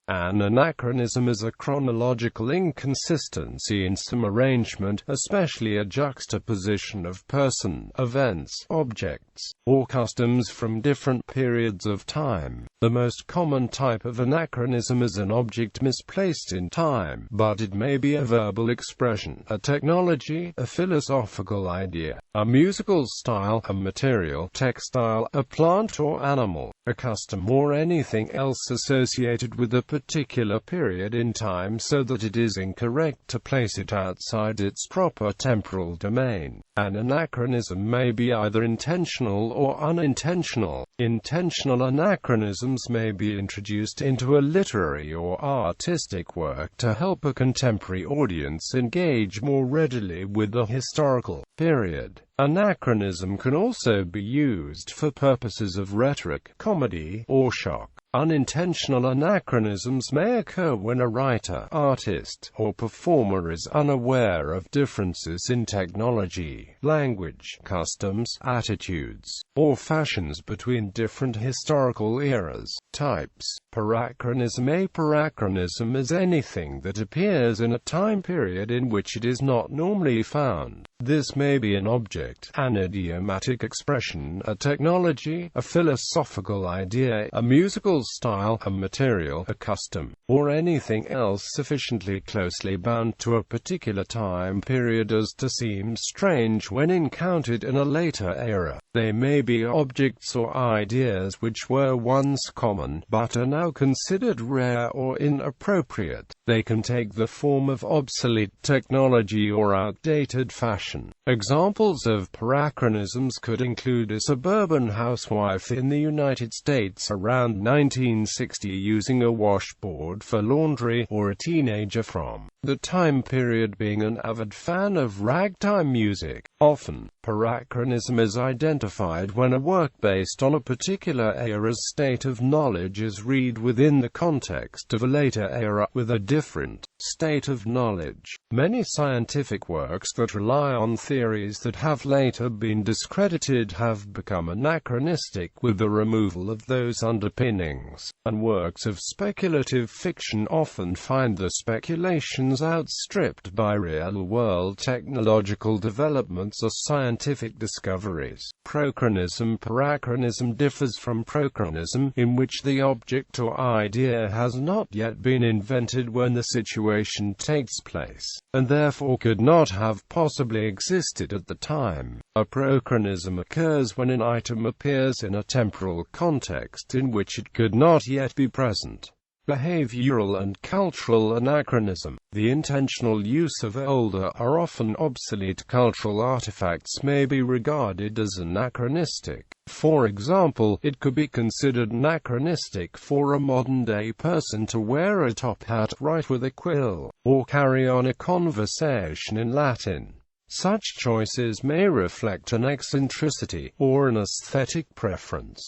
An anachronism is a chronological inconsistency in some arrangement, especially a juxtaposition of person, events, objects, or customs from different periods of time. The most common type of anachronism is an object misplaced in time, but it may be a verbal expression, a technology, a philosophical idea, a musical style, a material, textile, a plant or animal, a custom, or anything else associated with a particular period in time, so that it is incorrect to place it outside its proper temporal domain. An anachronism may be either intentional or unintentional. Intentional anachronisms may be introduced into a literary or artistic work to help a contemporary audience engage more readily with the historical period. Anachronism can also be used for purposes of rhetoric, comedy, or shock. Unintentional anachronisms may occur when a writer, artist, or performer is unaware of differences in technology, language, customs, attitudes, or fashions between different historical eras. Types. Parachronism. A parachronism is anything that appears in a time period in which it is not normally found. This may be an object, an idiomatic expression, a technology, a philosophical idea, a musical style, a material, a custom, or anything else sufficiently closely bound to a particular time period as to seem strange when encountered in a later era. They may be objects or ideas which were once common, but are now considered rare or inappropriate. They can take the form of obsolete technology or outdated fashion. Examples of parachronisms could include a suburban housewife in the United States around 1960 using a washboard for laundry, or a teenager from the time period being an avid fan of ragtime music. Often, parachronism is identified when a work based on a particular era's state of knowledge is read within the context of a later era with a different state of knowledge. Many scientific works that rely on theories that have later been discredited have become anachronistic with the removal of those underpinnings, and works of speculative fiction often find the speculations outstripped by real-world technological developments or scientific discoveries. Prochronism. Parachronism differs from prochronism, in which the object or idea has not yet been invented when the situation takes place, and therefore could not have possibly existed at the time. A prochronism occurs when an item appears in a temporal context in which it could not yet be present. Behavioral and cultural anachronism. The intentional use of older or often obsolete cultural artifacts may be regarded as anachronistic. For example, it could be considered anachronistic for a modern-day person to wear a top hat, write with a quill, or carry on a conversation in Latin. Such choices may reflect an eccentricity, or an aesthetic preference.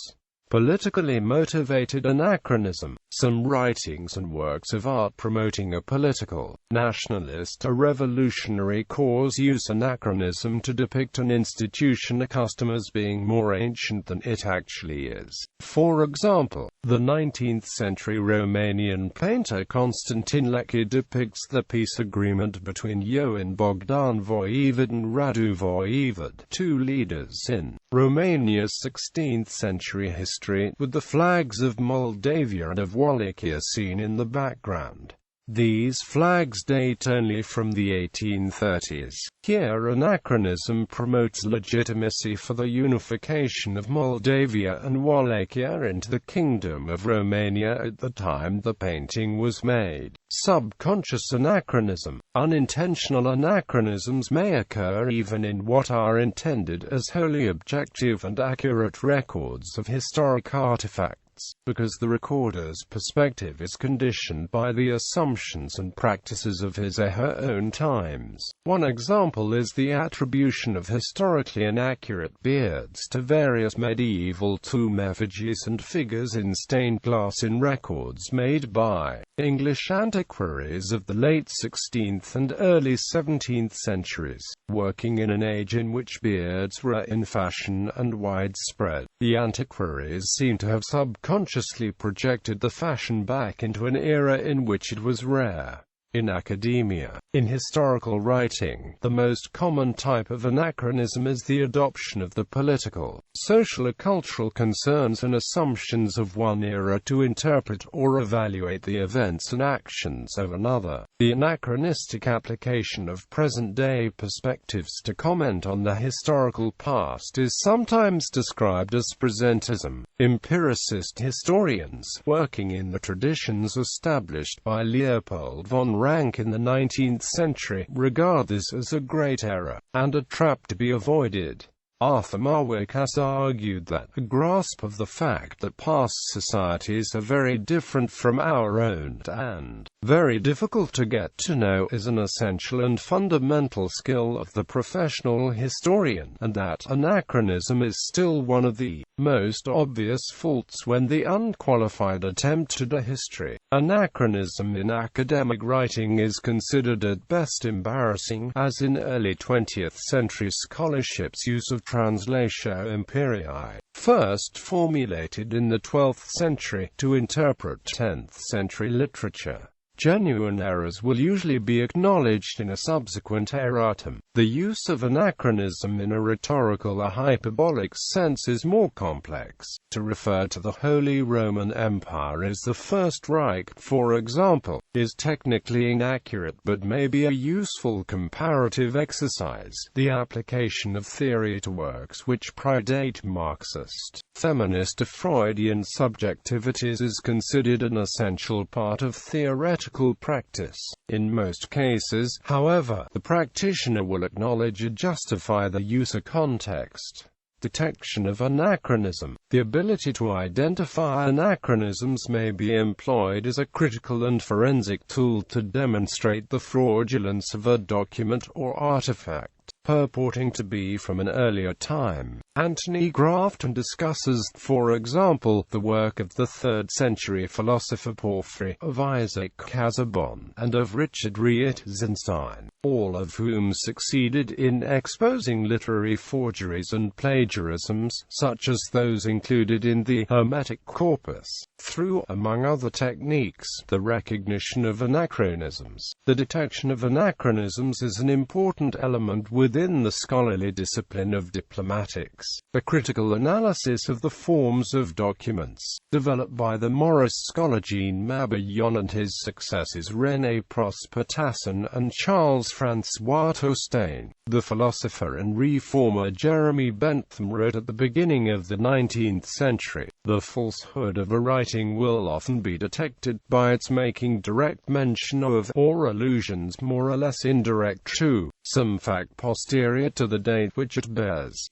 Politically motivated anachronism. Some writings and works of art promoting a political, nationalist, or revolutionary cause use anachronism to depict an institution or custom as being more ancient than it actually is. For example, the 19th-century Romanian painter Constantin Lecki depicts the peace agreement between Ioan Bogdan Voivod and Radu Voivod, two leaders in Romania's 16th-century history, with the flags of Moldavia and of Wallachia seen in the background. These flags date only from the 1830s. Here anachronism promotes legitimacy for the unification of Moldavia and Wallachia into the Kingdom of Romania at the time the painting was made. Subconscious anachronism. Unintentional anachronisms may occur even in what are intended as wholly objective and accurate records of historic artifacts, because the recorder's perspective is conditioned by the assumptions and practices of his or her own times. One example is the attribution of historically inaccurate beards to various medieval tomb effigies and figures in stained glass in records made by English antiquaries of the late 16th and early 17th centuries, working in an age in which beards were in fashion and widespread. The antiquaries seem to have subconsciously unconsciously projected the fashion back into an era in which it was rare. In academia, in historical writing, the most common type of anachronism is the adoption of the political, social or cultural concerns and assumptions of one era to interpret or evaluate the events and actions of another. The anachronistic application of present-day perspectives to comment on the historical past is sometimes described as presentism. Empiricist historians, working in the traditions established by Leopold von Ranke in the 19th century, regard this as a great error, and a trap to be avoided. Arthur Marwick has argued that a grasp of the fact that past societies are very different from our own and very difficult to get to know is an essential and fundamental skill of the professional historian, and that anachronism is still one of the most obvious faults when the unqualified attempt to do history. Anachronism in academic writing is considered at best embarrassing, as in early 20th century scholarship's use of translatio imperii, first formulated in the 12th century, to interpret 10th century literature. Genuine errors will usually be acknowledged in a subsequent erratum. The use of anachronism in a rhetorical or hyperbolic sense is more complex. To refer to the Holy Roman Empire as the First Reich, for example, is technically inaccurate but may be a useful comparative exercise. The application of theory to works which predate Marxist, feminist or Freudian subjectivities is considered an essential part of theoretical practice. In most cases, however, the practitioner will acknowledge and justify the use of context. Detection of anachronism. The ability to identify anachronisms may be employed as a critical and forensic tool to demonstrate the fraudulence of a document or artifact purporting to be from an earlier time. Anthony Grafton discusses, for example, the work of the 3rd century philosopher Porphyry, of Isaac Casaubon, and of Richard Wittgenstein, all of whom succeeded in exposing literary forgeries and plagiarisms, such as those included in the Hermetic Corpus, through, among other techniques, the recognition of anachronisms. The detection of anachronisms is an important element within the scholarly discipline of diplomatics. A critical analysis of the forms of documents, developed by the Morris scholar Jean Mabillon and his successors René Prosper-Tassin and Charles-François Tostain. The philosopher and reformer Jeremy Bentham wrote at the beginning of the 19th century, "The falsehood of a writing will often be detected by its making direct mention of, or allusions more or less indirect to, some fact posterior to the date which it bears."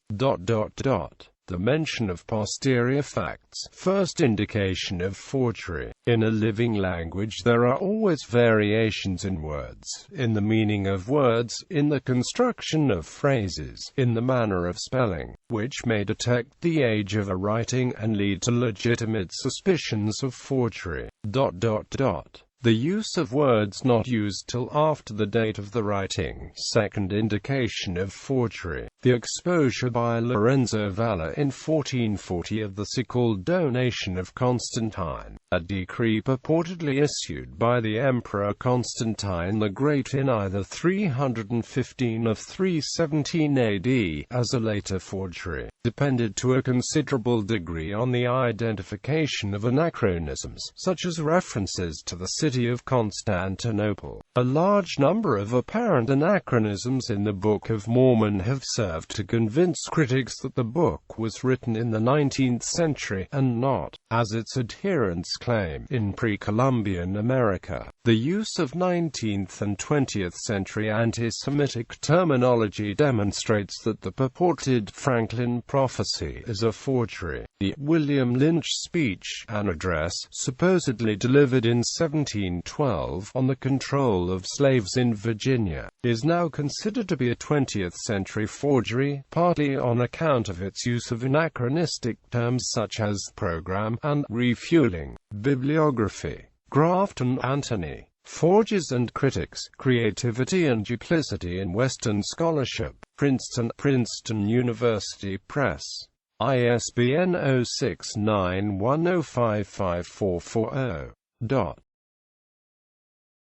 The mention of posterior facts, first indication of forgery. In a living language there are always variations in words, in the meaning of words, in the construction of phrases, in the manner of spelling, which may detect the age of a writing and lead to legitimate suspicions of forgery. The use of words not used till after the date of the writing, second indication of forgery. The exposure by Lorenzo Valla in 1440 of the so-called donation of Constantine, a decree purportedly issued by the Emperor Constantine the Great in either 315 or 317 AD, as a later forgery, depended to a considerable degree on the identification of anachronisms, such as references to the city of Constantinople. A large number of apparent anachronisms in the Book of Mormon have served to convince critics that the book was written in the 19th century, and not, as its adherents claim, in pre-Columbian America. The use of 19th and 20th century anti-Semitic terminology demonstrates that the purported Franklin prophecy is a forgery. The William Lynch speech, an address supposedly delivered in 1712 on the control of slaves in Virginia, is now considered to be a 20th century forgery, partly on account of its use of anachronistic terms such as program and refueling. Bibliography. Grafton, Anthony. Forgers and Critics, Creativity and Duplicity in Western Scholarship. Princeton University Press. ISBN 0691055440.